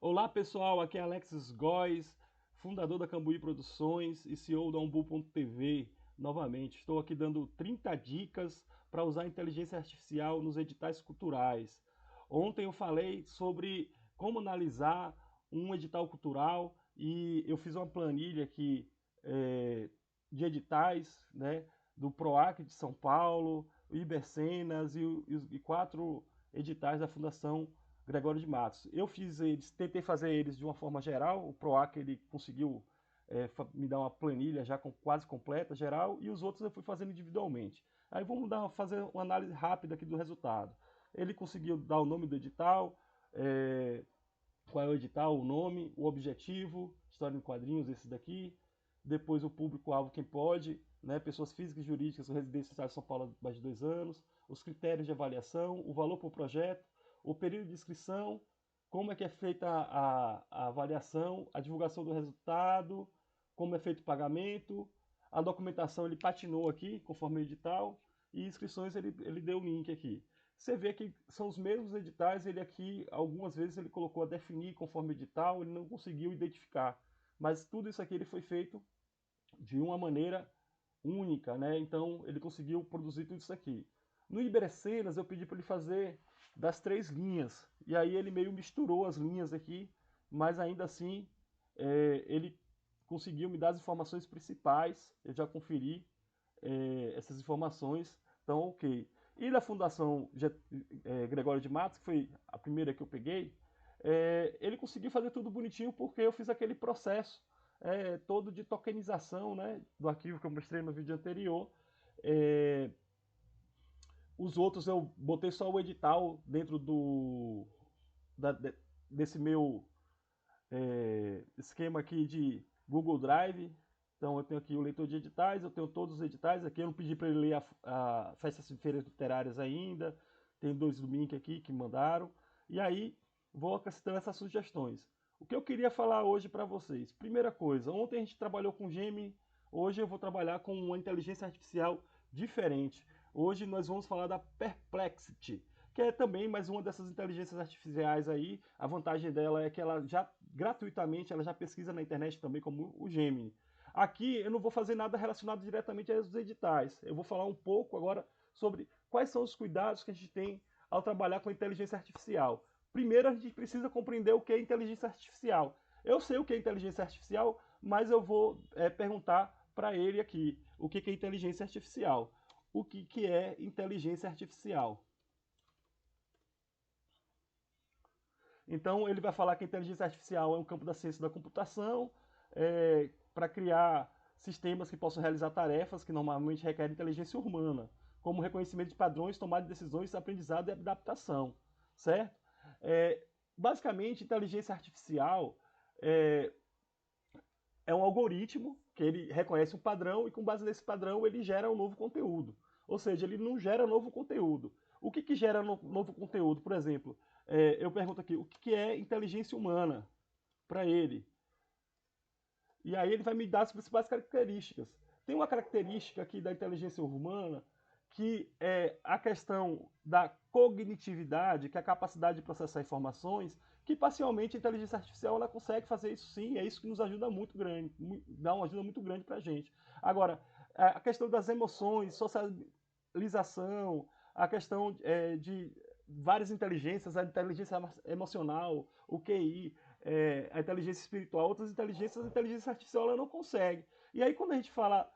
Olá pessoal, aqui é Alexis Góes, fundador da Cambuí Produções e CEO da Umbu.tv. Novamente, estou aqui dando 30 dicas para usar a inteligência artificial nos editais culturais. Ontem eu falei sobre como analisar um edital cultural e eu fiz uma planilha aqui de editais, né, do PROAC de São Paulo, o Ibercenas e 4 editais da Fundação Gregório de Matos. Eu fiz eles, tentei fazer eles de uma forma geral, o PROAC ele conseguiu me dar uma planilha já quase completa, geral, e os outros eu fui fazendo individualmente. Aí vamos fazer uma análise rápida aqui do resultado. Ele conseguiu dar o nome do edital, qual é o edital, o nome, o objetivo, história em quadrinhos, esse daqui, depois o público-alvo, quem pode, né, pessoas físicas e jurídicas, residentes do Estado de São Paulo há mais de 2 anos, os critérios de avaliação, o valor por projeto, o período de inscrição, como é que é feita a avaliação, a divulgação do resultado, como é feito o pagamento, a documentação ele patinou aqui, conforme o edital, e inscrições ele deu o link aqui. Você vê que são os mesmos editais, ele aqui, algumas vezes ele colocou a definir conforme edital, ele não conseguiu identificar. Mas tudo isso aqui ele foi feito de uma maneira única, né? Então ele conseguiu produzir tudo isso aqui. No Iberecenas eu pedi para ele fazer das 3 linhas, e aí ele meio misturou as linhas aqui, mas ainda assim ele conseguiu me dar as informações principais, eu já conferi essas informações, então ok. E da Fundação Gregório de Matos, que foi a primeira que eu peguei, ele conseguiu fazer tudo bonitinho porque eu fiz aquele processo todo de tokenização, né, do arquivo que eu mostrei no vídeo anterior. É, os outros eu botei só o edital dentro desse meu esquema aqui de Google Drive. Então eu tenho aqui o leitor de editais, eu tenho todos os editais aqui. Eu não pedi para ele ler a Festas e Feiras Literárias ainda. Tem 2 links aqui que mandaram. E aí vou acrescentando essas sugestões. O que eu queria falar hoje para vocês? Primeira coisa, ontem a gente trabalhou com Gemini, hoje eu vou trabalhar com uma inteligência artificial diferente. Hoje nós vamos falar da Perplexity, que é também mais uma dessas inteligências artificiais aí. A vantagem dela é que ela já gratuitamente ela já pesquisa na internet também como o Gemini. Aqui eu não vou fazer nada relacionado diretamente aos editais. Eu vou falar um pouco agora sobre quais são os cuidados que a gente tem ao trabalhar com inteligência artificial. Primeiro a gente precisa compreender o que é inteligência artificial. Eu sei o que é inteligência artificial, mas eu vou perguntar para ele aqui o que é inteligência artificial. O que é inteligência artificial? Então ele vai falar que a inteligência artificial é um campo da ciência da computação para criar sistemas que possam realizar tarefas que normalmente requerem inteligência humana, como reconhecimento de padrões, tomada de decisões, aprendizado e adaptação, certo? Basicamente, inteligência artificial é, é um algoritmo que ele reconhece um padrão e com base nesse padrão ele gera um novo conteúdo. Ou seja, ele não gera novo conteúdo. O que gera novo conteúdo? Por exemplo, eu pergunto aqui, o que é inteligência humana para ele? E aí ele vai me dar as principais características. Tem uma característica aqui da inteligência humana que é a questão da cognitividade, que é a capacidade de processar informações, que parcialmente a inteligência artificial ela consegue fazer isso sim, é isso que nos ajuda muito grande, dá uma ajuda muito grande para a gente. Agora, a questão das emoções, socialização, a questão de várias inteligências, a inteligência emocional, o QI, a inteligência espiritual, outras inteligências, a inteligência artificial ela não consegue. E aí quando a gente fala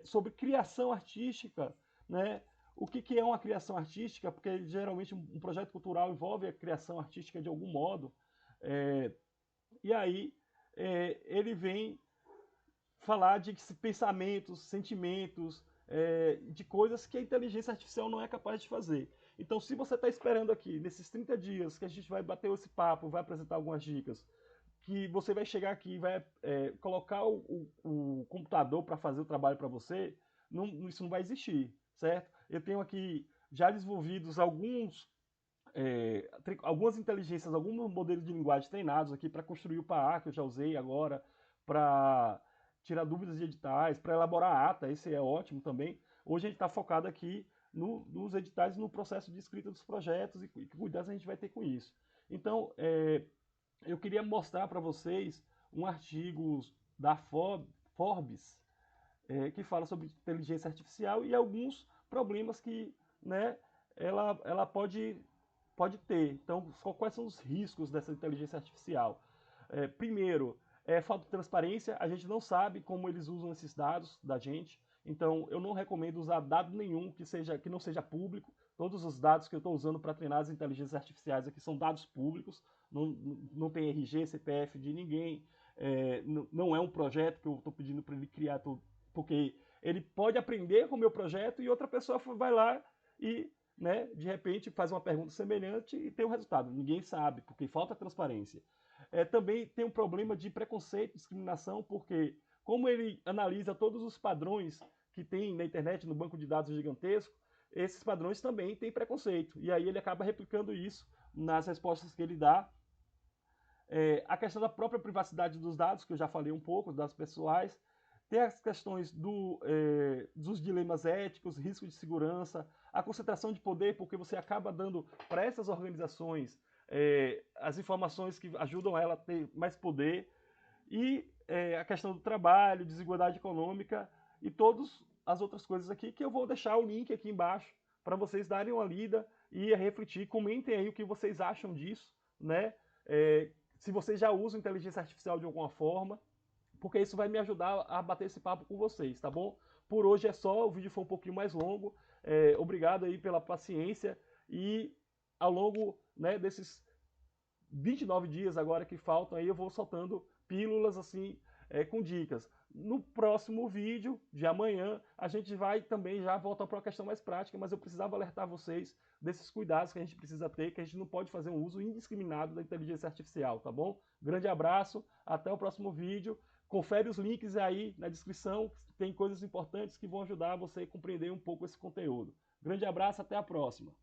sobre criação artística, né, o que é uma criação artística? Porque geralmente um projeto cultural envolve a criação artística de algum modo. É, e aí ele vem falar de pensamentos, sentimentos, de coisas que a inteligência artificial não é capaz de fazer. Então, se você está esperando aqui, nesses 30 dias que a gente vai bater esse papo, vai apresentar algumas dicas, que você vai chegar aqui e vai colocar o computador para fazer o trabalho para você, isso não vai existir, certo? Eu tenho aqui já desenvolvidos algumas inteligências, alguns modelos de linguagem treinados aqui para construir o PAA, que eu já usei agora, para tirar dúvidas de editais, para elaborar ata, esse é ótimo também. Hoje a gente está focado aqui nos editais e no processo de escrita dos projetos e que cuidados a gente vai ter com isso. Então, eu queria mostrar para vocês um artigo da Forbes, que fala sobre inteligência artificial e alguns problemas que, né, ela pode ter. Então, quais são os riscos dessa inteligência artificial? Primeiro, falta de transparência, a gente não sabe como eles usam esses dados da gente, então eu não recomendo usar dado nenhum que não seja público. Todos os dados que eu estou usando para treinar as inteligências artificiais aqui são dados públicos, não tem RG, CPF de ninguém, não é um projeto que eu estou pedindo para ele criar, porque ele pode aprender com o meu projeto e outra pessoa vai lá e, né, de repente faz uma pergunta semelhante e tem um resultado. Ninguém sabe, porque falta transparência. Também tem um problema de preconceito, discriminação, porque como ele analisa todos os padrões que tem na internet, no banco de dados gigantesco, esses padrões também têm preconceito. E aí ele acaba replicando isso nas respostas que ele dá. A questão da própria privacidade dos dados, que eu já falei um pouco, dados pessoais. Tem as questões dos dilemas éticos, risco de segurança, a concentração de poder, porque você acaba dando para essas organizações as informações que ajudam ela a ter mais poder, e a questão do trabalho, desigualdade econômica e todas as outras coisas aqui, que eu vou deixar o link aqui embaixo para vocês darem uma lida e refletir. Comentem aí o que vocês acham disso, né? Se vocês já usam inteligência artificial de alguma forma, porque isso vai me ajudar a bater esse papo com vocês, tá bom? Por hoje é só, o vídeo foi um pouquinho mais longo. Obrigado aí pela paciência e ao longo, né, desses 29 dias agora que faltam aí, eu vou soltando pílulas assim, com dicas. No próximo vídeo de amanhã, a gente vai também já voltar para uma questão mais prática, mas eu precisava alertar vocês desses cuidados que a gente precisa ter, que a gente não pode fazer um uso indiscriminado da inteligência artificial, tá bom? Grande abraço, até o próximo vídeo. Confere os links aí na descrição, tem coisas importantes que vão ajudar você a compreender um pouco esse conteúdo. Grande abraço, até a próxima.